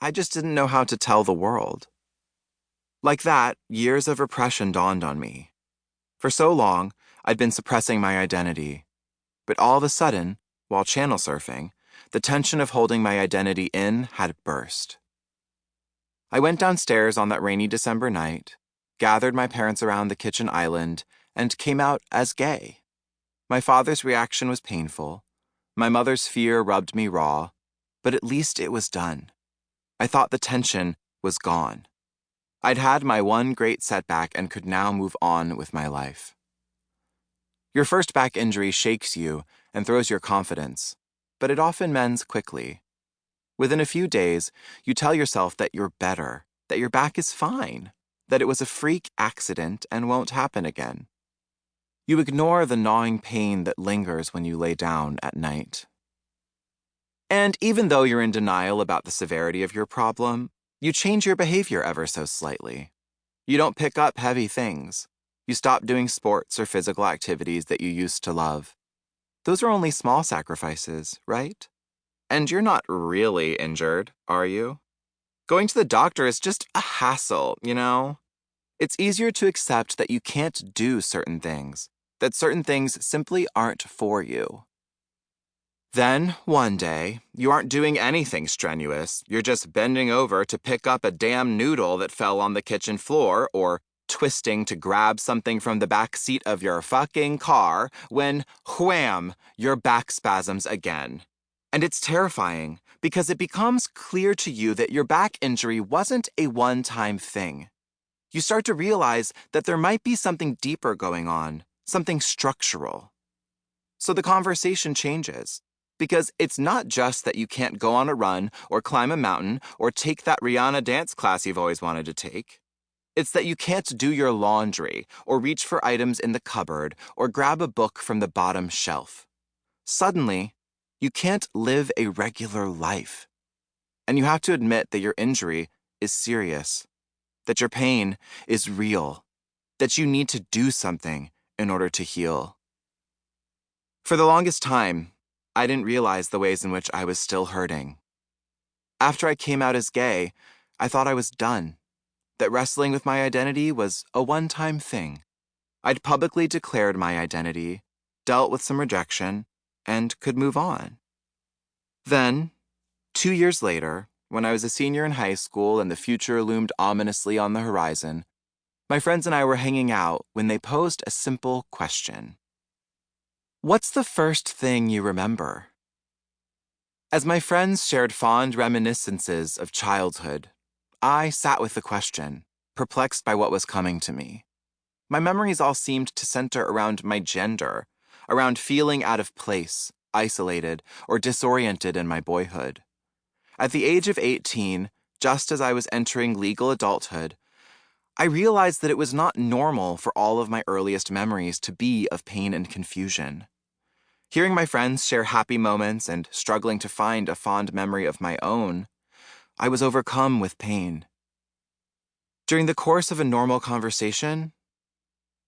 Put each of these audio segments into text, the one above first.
I just didn't know how to tell the world. Like that, years of repression dawned on me. For so long, I'd been suppressing my identity. But all of a sudden, while channel surfing, the tension of holding my identity in had burst. I went downstairs on that rainy December night, gathered my parents around the kitchen island, and came out as gay. My father's reaction was painful. My mother's fear rubbed me raw, but at least it was done. I thought the tension was gone. I'd had my one great setback and could now move on with my life. Your first back injury shakes you and throws your confidence, but it often mends quickly. Within a few days, you tell yourself that you're better, that your back is fine, that it was a freak accident and won't happen again. You ignore the gnawing pain that lingers when you lay down at night. And even though you're in denial about the severity of your problem, you change your behavior ever so slightly. You don't pick up heavy things. You stop doing sports or physical activities that you used to love. Those are only small sacrifices, right? And you're not really injured, are you? Going to the doctor is just a hassle, you know? It's easier to accept that you can't do certain things, that certain things simply aren't for you. Then, one day, you aren't doing anything strenuous. You're just bending over to pick up a damn noodle that fell on the kitchen floor or twisting to grab something from the back seat of your fucking car when, wham, your back spasms again. And it's terrifying because it becomes clear to you that your back injury wasn't a one-time thing. You start to realize that there might be something deeper going on, something structural. So the conversation changes. Because it's not just that you can't go on a run or climb a mountain or take that Rihanna dance class you've always wanted to take. It's that you can't do your laundry or reach for items in the cupboard or grab a book from the bottom shelf. Suddenly, you can't live a regular life. And you have to admit that your injury is serious, that your pain is real, that you need to do something in order to heal. For the longest time, I didn't realize the ways in which I was still hurting. After I came out as gay, I thought I was done, that wrestling with my identity was a one-time thing. I'd publicly declared my identity, dealt with some rejection, and could move on. Then, 2 years later, when I was a senior in high school and the future loomed ominously on the horizon, my friends and I were hanging out when they posed a simple question. What's the first thing you remember? As my friends shared fond reminiscences of childhood, I sat with the question, perplexed by what was coming to me. My memories all seemed to center around my gender, around feeling out of place, isolated, or disoriented in my boyhood. At the age of 18, just as I was entering legal adulthood, I realized that it was not normal for all of my earliest memories to be of pain and confusion. Hearing my friends share happy moments and struggling to find a fond memory of my own, I was overcome with pain. During the course of a normal conversation,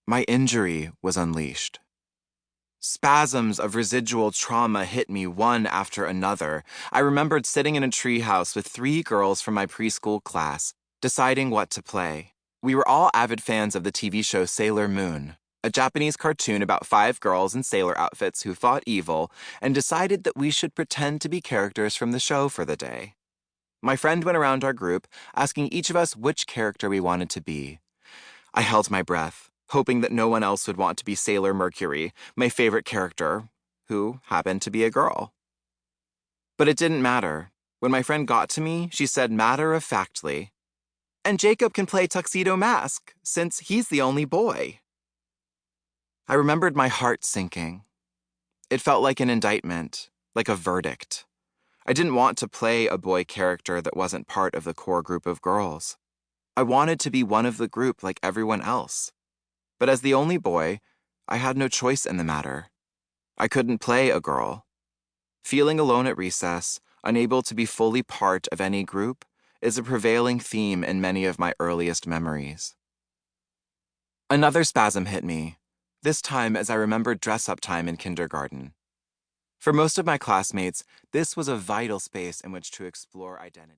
my injury was unleashed. Spasms of residual trauma hit me one after another. I remembered sitting in a treehouse with 3 girls from my preschool class, deciding what to play. We were all avid fans of the TV show Sailor Moon, a Japanese cartoon about 5 girls in sailor outfits who fought evil, and decided that we should pretend to be characters from the show for the day. My friend went around our group, asking each of us which character we wanted to be. I held my breath, hoping that no one else would want to be Sailor Mercury, my favorite character, who happened to be a girl. But it didn't matter. When my friend got to me, she said matter-of-factly, "And Jacob can play Tuxedo Mask, since he's the only boy." I remembered my heart sinking. It felt like an indictment, like a verdict. I didn't want to play a boy character that wasn't part of the core group of girls. I wanted to be one of the group like everyone else. But as the only boy, I had no choice in the matter. I couldn't play a girl. Feeling alone at recess, unable to be fully part of any group, is a prevailing theme in many of my earliest memories. Another spasm hit me, this time as I remembered dress-up time in kindergarten. For most of my classmates, this was a vital space in which to explore identity.